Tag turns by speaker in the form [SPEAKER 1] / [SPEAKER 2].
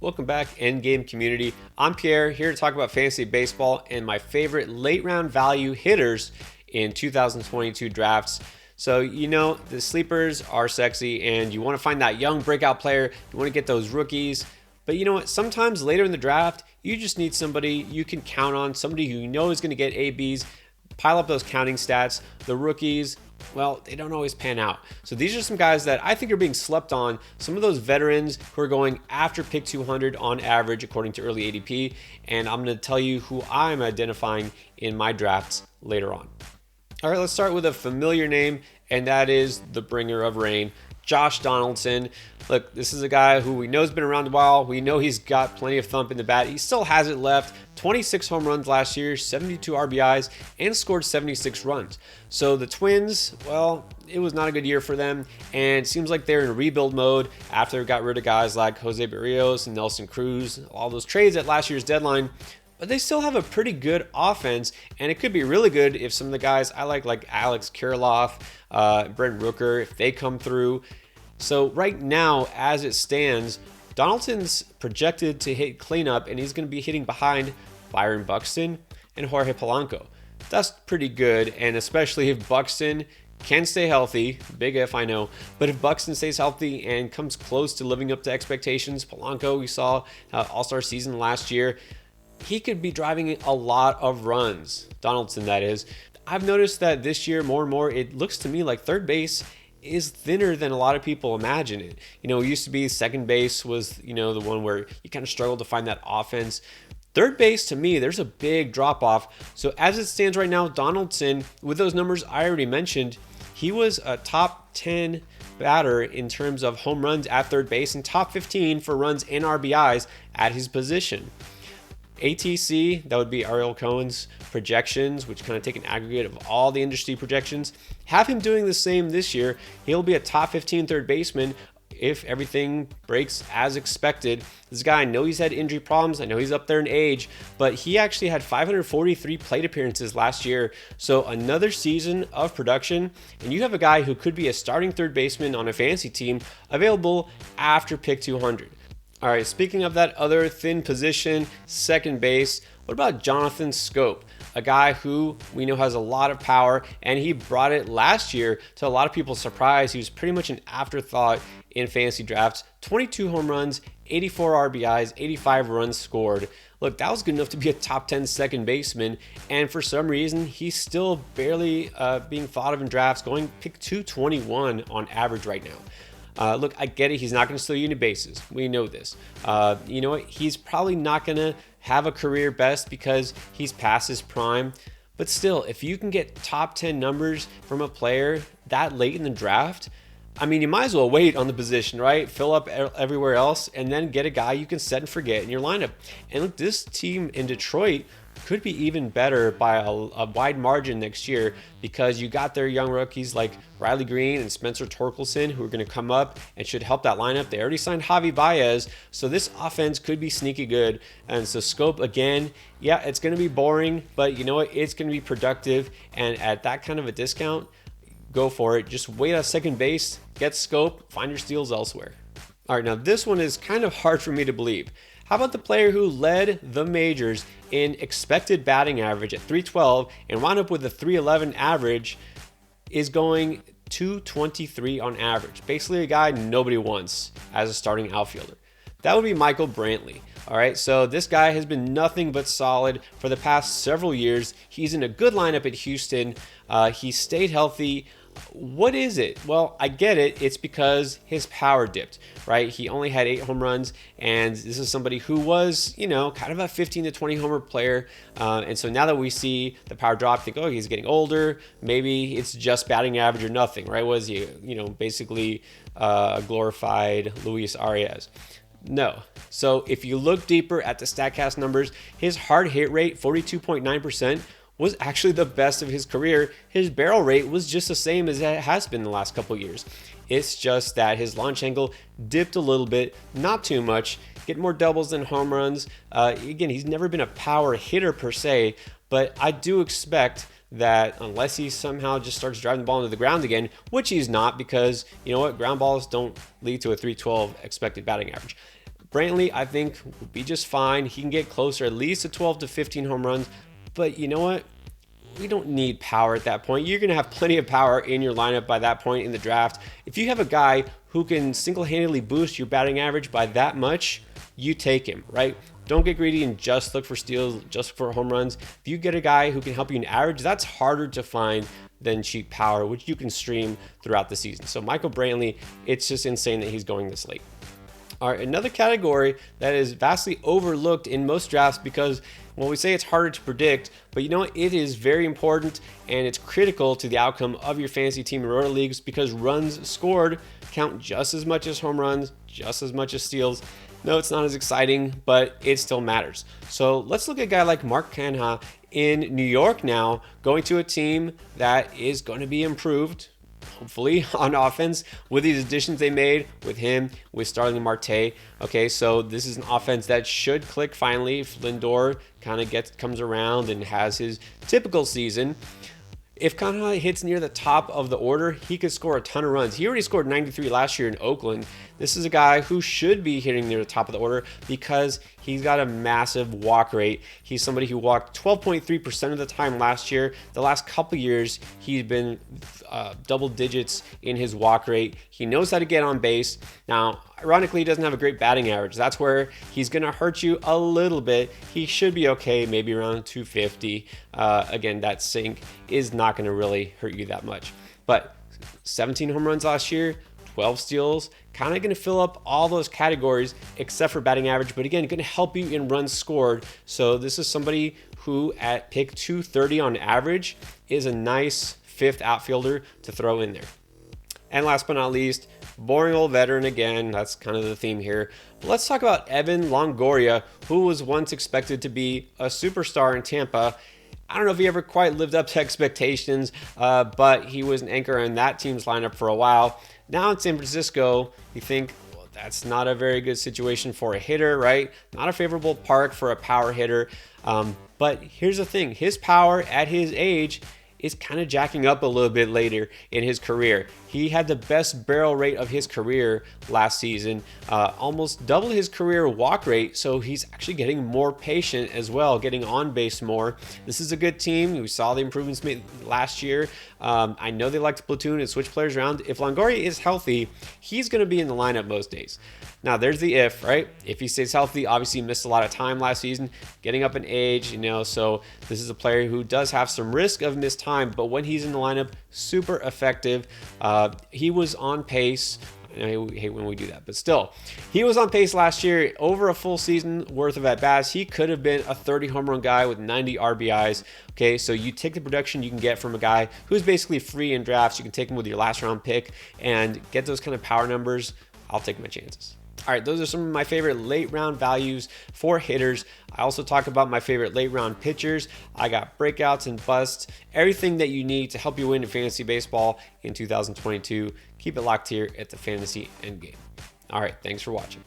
[SPEAKER 1] Welcome back, Endgame community. I'm Pierre, here to talk about fantasy baseball and my favorite late round value hitters in 2022 drafts. So, the sleepers are sexy and you want to find that young breakout player. You want to get those rookies. But you know what? Sometimes later in the draft, you just need somebody you can count on, somebody who you know is going to get ABs, pile up those counting stats. The rookies, well, they don't always pan out. So these are some guys that I think are being slept on. Some of those veterans who are going after pick 200 on average, according to early ADP. And I'm going to tell you who I'm identifying in my drafts later on. All right, let's start with a familiar name, and that is the bringer of rain, Josh Donaldson. Look, this is a guy who we know has been around a while. We know he's got plenty of thump in the bat. He still has it left. 26 home runs last year, 72 RBIs, and scored 76 runs. So the Twins, well, it was not a good year for them, and it seems like they're in rebuild mode after they got rid of guys like Jose Barrios and Nelson Cruz, all those trades at last year's deadline. But they still have a pretty good offense, and it could be really good if some of the guys I like Alex Kirilloff, Brent Rooker, if they come through. So right now, as it stands, Donaldson's projected to hit cleanup, and he's going to be hitting behind Byron Buxton and Jorge Polanco. That's pretty good, and especially if Buxton can stay healthy, big if I know, but if Buxton stays healthy and comes close to living up to expectations, Polanco, we saw All-Star season last year, he could be driving a lot of runs. Donaldson, that is. I've noticed that this year more and more, it looks to me like third base is thinner than a lot of people imagine it. It used to be second base was, the one where you kind of struggled to find that offense. Third base, to me, there's a big drop off. So as it stands right now, Donaldson, with those numbers I already mentioned, he was a top 10 batter in terms of home runs at third base and top 15 for runs and RBIs at his position. ATC, that would be Ariel Cohen's projections, which kind of take an aggregate of all the industry projections, have him doing the same this year. He'll be a top 15 third baseman if everything breaks as expected. This guy, I know he's had injury problems. I know he's up there in age, but he actually had 543 plate appearances last year. So another season of production, and you have a guy who could be a starting third baseman on a fantasy team available after pick 200. All right, speaking of that other thin position, second base, what about Jonathan Schoop? A guy who we know has a lot of power, and he brought it last year to a lot of people's surprise. He was pretty much an afterthought in fantasy drafts. 22 home runs, 84 RBIs, 85 runs scored. Look, that was good enough to be a top 10 second baseman, and for some reason, he's still barely being thought of in drafts, going pick 221 on average right now. Look, I get it. He's not going to steal you any bases. We know this. You know what? He's probably not going to have a career best because he's past his prime. But still, if you can get top 10 numbers from a player that late in the draft, I mean, you might as well wait on the position, right? Fill up everywhere else and then get a guy you can set and forget in your lineup. And look, this team in Detroit could be even better by a wide margin next year because you got their young rookies like Riley Green and Spencer Torkelson who are going to come up and should help that lineup. They already signed Javi Baez, so this offense could be sneaky good. And so Schoop, again, yeah, it's going to be boring, but you know what? It's going to be productive. And at that kind of a discount, go for it. Just wait at second base, get Schoop, find your steals elsewhere. All right, now this one is kind of hard for me to believe. How about the player who led the majors in expected batting average at 312 and wound up with a 311 average is going 223 on average? Basically a guy nobody wants as a starting outfielder. That would be Michael Brantley. All right, so this guy has been nothing but solid for the past several years. He's in a good lineup at Houston. He stayed healthy. What is it? Well, I get it. It's because his power dipped, right? He only had 8 home runs, and this is somebody who was, kind of a 15 to 20 homer player. And so now that we see the power drop, think, oh, he's getting older. Maybe it's just batting average or nothing, right? Was he, basically a glorified Luis Arias? No. So if you look deeper at the StatCast numbers, his hard hit rate, 42.9%, was actually the best of his career. His barrel rate was just the same as it has been the last couple years. It's just that his launch angle dipped a little bit, not too much, get more doubles than home runs. Again, he's never been a power hitter per se, but I do expect that unless he somehow just starts driving the ball into the ground again, which he's not because, ground balls don't lead to a 312 expected batting average. Brantley, I think, would be just fine. He can get closer, at least to 12 to 15 home runs. But you know what? We don't need power at that point. You're going to have plenty of power in your lineup by that point in the draft. If you have a guy who can single-handedly boost your batting average by that much, you take him, right? Don't get greedy and just look for steals, just for home runs. If you get a guy who can help you in average, that's harder to find than cheap power, which you can stream throughout the season. So Michael Brantley, it's just insane that he's going this late. All right, another category that is vastly overlooked in most drafts because, well, we say it's harder to predict, but you know what? It is very important and it's critical to the outcome of your fantasy team in roto leagues because runs scored count just as much as home runs, just as much as steals. No, it's not as exciting, but it still matters. So let's look at a guy like Mark Canha in New York now, going to a team that is going to be improved, hopefully, on offense with these additions they made with him, with Starling Marte. Okay, so this is an offense that should click finally if Lindor kind of comes around and has his typical season. If Canha hits near the top of the order, he could score a ton of runs. He already scored 93 last year in Oakland. This is a guy who should be hitting near the top of the order because he's got a massive walk rate. He's somebody who walked 12.3% of the time last year. The last couple years, he's been double digits in his walk rate. He knows how to get on base. Now, ironically, he doesn't have a great batting average. That's where he's going to hurt you a little bit. He should be okay, maybe around 250. Again, that sink is not going to really hurt you that much. But 17 home runs last year, 12 steals, kind of going to fill up all those categories except for batting average. But again, going to help you in runs scored. So this is somebody who at pick 230 on average is a nice fifth outfielder to throw in there. And last but not least, boring old veteran again. That's kind of the theme here. But let's talk about Evan Longoria, who was once expected to be a superstar in Tampa. I don't know if he ever quite lived up to expectations, but he was an anchor in that team's lineup for a while. Now in San Francisco, you think, well, that's not a very good situation for a hitter, right? Not a favorable park for a power hitter. But here's the thing, his power at his age is kind of jacking up a little bit later in his career. He had the best barrel rate of his career last season, almost double his career walk rate, so he's actually getting more patient as well, getting on base more. This is a good team. We saw the improvements made last year. I know they like to platoon and switch players around. If Longoria is healthy, he's going to be in the lineup most days. Now, there's the if, right? If he stays healthy, obviously he missed a lot of time last season, getting up in age, so this is a player who does have some risk of missed time, but when he's in the lineup, super effective. He was on pace. I hate when we do that, but still, he was on pace last year over a full season worth of at-bats. He could have been a 30 home run guy with 90 RBIs. Okay, so you take the production you can get from a guy who's basically free in drafts. You can take him with your last round pick and get those kind of power numbers. I'll take my chances. All right, those are some of my favorite late round values for hitters. I also talk about my favorite late round pitchers. I got breakouts and busts, everything that you need to help you win in fantasy baseball in 2022. Keep it locked here at the Fantasy Endgame. All right, thanks for watching.